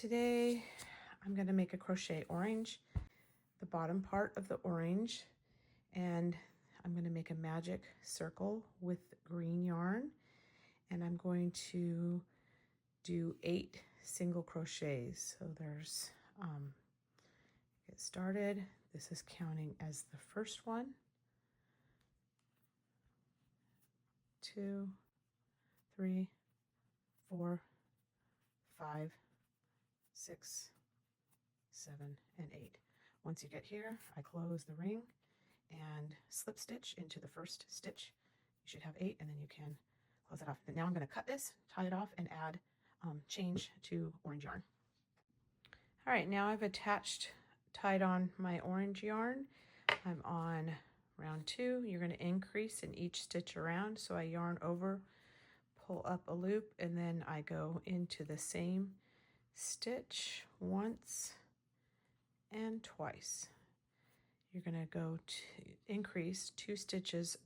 Today I'm going to make a crochet orange, the bottom part of the orange, and I'm going to make a magic circle with green yarn, and I'm going to do 8 single crochets. So there's get started. This is counting as the first one, 2, 3, 4, 5, 6, 7, and 8. Once you get here, I close the ring and slip stitch into the first stitch. You should have 8, and then you can close it off. But now I'm going to cut this, tie it off, and add change to orange yarn. All right, now I've tied on my orange yarn. I'm on round 2. You're going to increase in each stitch around. So I yarn over, pull up a loop, and then I go into the same stitch once and twice. You're going to go to increase 2 stitches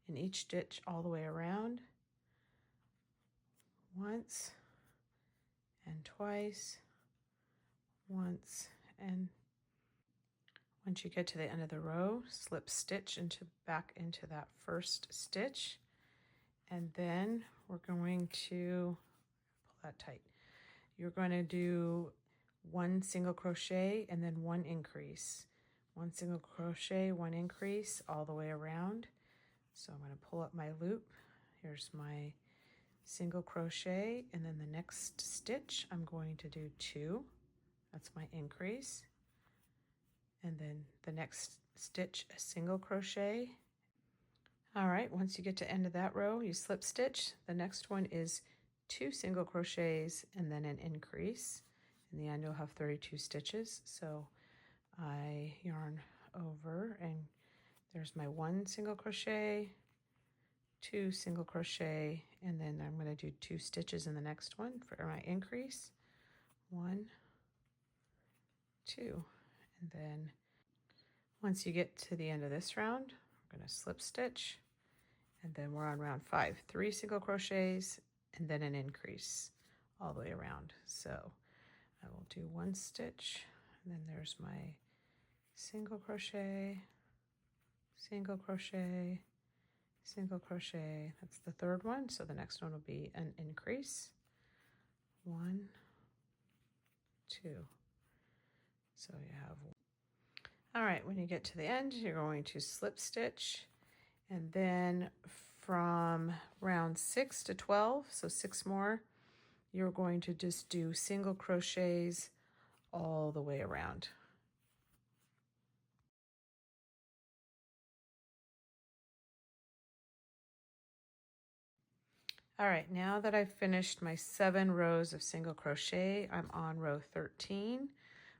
in each stitch all the way around, once and twice, once, and once you get to the end of the row, slip stitch back into that first stitch, and then we're going to pull that tight. You're going to do 1 single crochet and then 1 increase. 1 single crochet, 1 increase all the way around. So I'm going to pull up my loop. Here's my single crochet, and then the next stitch I'm going to do 2. That's my increase. And then the next stitch, a single crochet. All right, once you get to end of that row, you slip stitch. The next one is 2 single crochets and then an increase. In the end, you'll have 32 stitches. So I yarn over, and there's my 1 single crochet, 2 single crochet, and then I'm going to do 2 stitches in the next one for my increase. 1, 2, and then once you get to the end of this round, we're going to slip stitch, and then we're on round 5. 3 single crochets and then an increase all the way around. So I will do 1 stitch, and then there's my single crochet, single crochet, single crochet. That's the 3rd one. So the next one will be an increase. 1, 2. So you have. All right, when you get to the end, you're going to slip stitch, and then from round 6 to 12, so 6 more, you're going to just do single crochets all the way around. All right, now that I've finished my 7 rows of single crochet, I'm on row 13.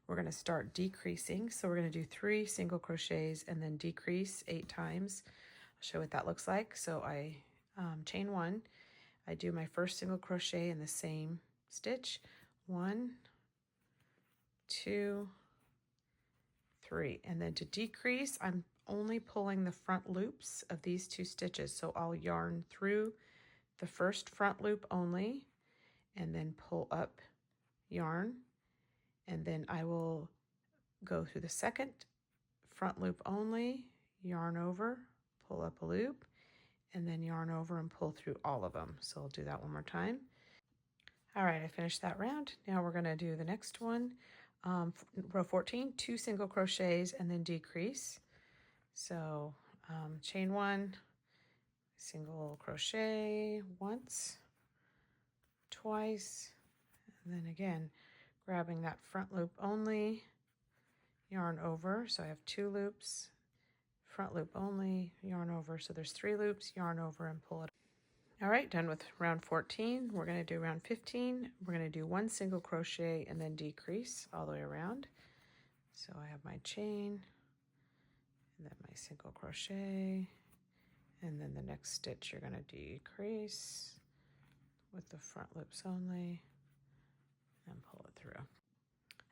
We're going to start decreasing. So we're going to do 3 single crochets and then decrease 8 times. I'll show what that looks like. So I chain 1. I do my first single crochet in the same stitch. 1, 2, 3. And then to decrease, I'm only pulling the front loops of these 2 stitches. So I'll yarn through the first front loop only, and then pull up yarn, and then I will go through the second front loop only, yarn over, pull up a loop, and then yarn over and pull through all of them. So I'll do that one more time. All right, I finished that round. Now we're going to do the next one. Row 14, 2 single crochets and then decrease. So chain 1, single crochet once, twice, and then again grabbing that front loop only, yarn over. So I have 2 loops, front loop only, yarn over. So there's 3 loops, yarn over and pull it. All right, done with round 14. We're going to do round 15. We're going to do 1 single crochet and then decrease all the way around. So I have my chain, and then my single crochet, and then the next stitch you're going to decrease with the front loops only and pull it through.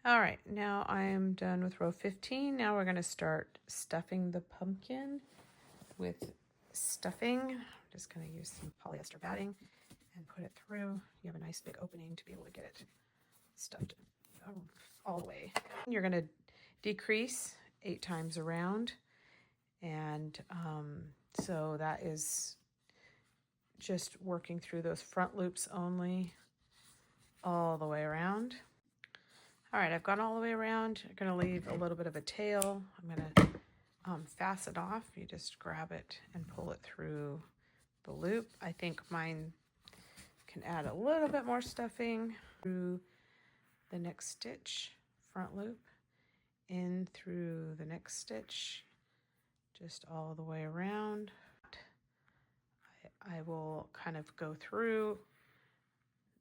All right, now I am done with row 15. Now we're going to start stuffing the pumpkin with stuffing. I'm just going to use some polyester batting and put it through. You have a nice big opening to be able to get it stuffed. all the way. You're going to decrease 8 times around, and so that is just working through those front loops only all the way around. All right, I've gone all the way around. I'm going to leave a little bit of a tail. I'm going to fasten off. You just grab it and pull it through the loop. I think mine can add a little bit more stuffing through the next stitch, front loop, in through the next stitch, just all the way around. I will kind of go through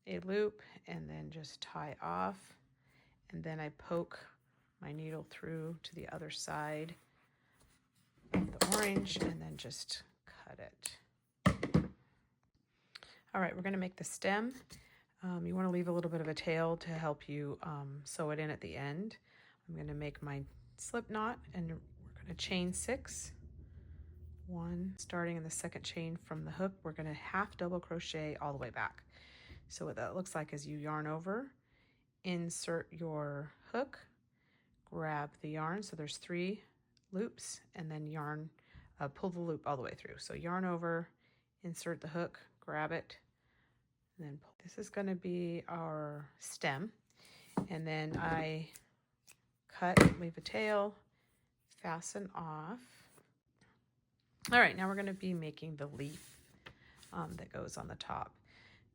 a loop and then just tie off, and then I poke my needle through to the other side of the orange and then just cut it. All right, we're going to make the stem. You want to leave a little bit of a tail to help you sew it in at the end. I'm going to make my slip knot, and we're going to chain 6. 1, starting in the second chain from the hook, we're going to half double crochet all the way back. So what that looks like is you yarn over, insert your hook, grab the yarn. So there's 3 loops, and then yarn, pull the loop all the way through. So yarn over, insert the hook, grab it, and then pull. This is going to be our stem, and then I cut, leave a tail, fasten off. All right, now we're going to be making the leaf that goes on the top.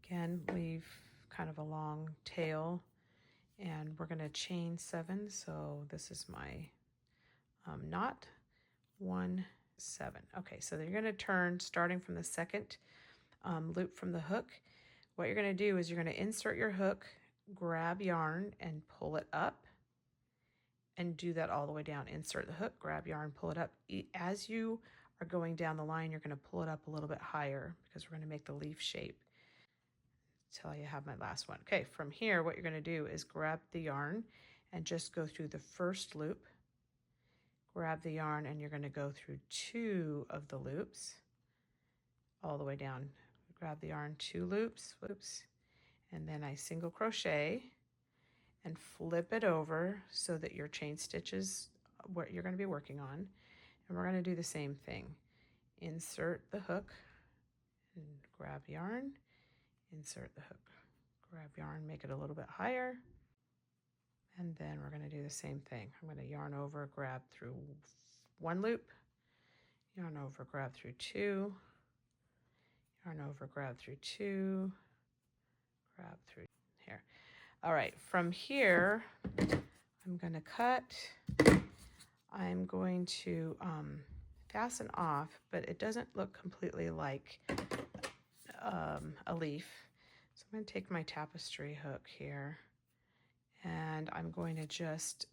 Again, leave kind of a long tail, and we're going to chain 7. So this is my knot, 1, 7. Okay, so you're going to turn starting from the second loop from the hook. What you're going to do is you're going to insert your hook, grab yarn, and pull it up, and do that all the way down. Insert the hook, grab yarn, pull it up. As you are going down the line, you're going to pull it up a little bit higher because we're going to make the leaf shape until you have my last one. Okay, from here, what you're going to do is grab the yarn and just go through the first loop. Grab the yarn, and you're going to go through 2 of the loops all the way down. Grab the yarn, 2 loops, and then I single crochet and flip it over so that your chain stitches what you're going to be working on. And we're going to do the same thing. Insert the hook and grab yarn, insert the hook, grab yarn, make it a little bit higher, and then we're going to do the same thing. I'm going to yarn over, grab through 1 loop, yarn over, grab through 2, yarn over, grab through 2, grab through here. All right, from here, I'm going to cut. I'm going to fasten off, but it doesn't look completely like a leaf. So I'm going to take my tapestry hook here, and I'm going to just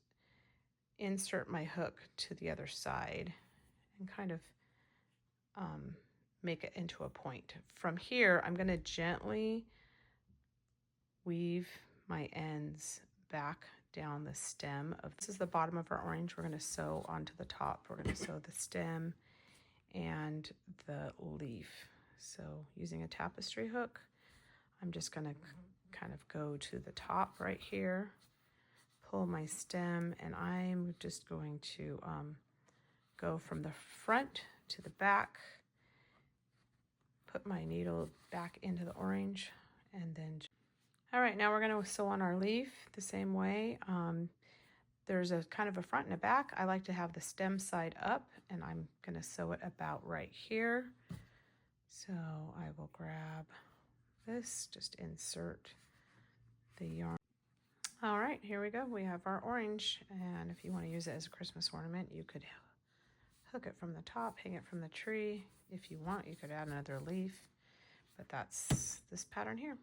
insert my hook to the other side and kind of make it into a point. From here, I'm going to gently weave my ends back down the stem of, this is the bottom of our orange. We're going to sew onto the top. We're going to sew the stem and the leaf. So using a tapestry hook, I'm just going to kind of go to the top right here, pull my stem, and I'm just going to go from the front to the back, put my needle back into the orange, and then, all right, now we're going to sew on our leaf the same way. There's a kind of a front and a back. I like to have the stem side up, and I'm going to sew it about right here. So I will grab this, just insert the yarn. All right, here we go. We have our orange, and if you want to use it as a Christmas ornament, you could hook it from the top, hang it from the tree. If you want, you could add another leaf, but that's this pattern here.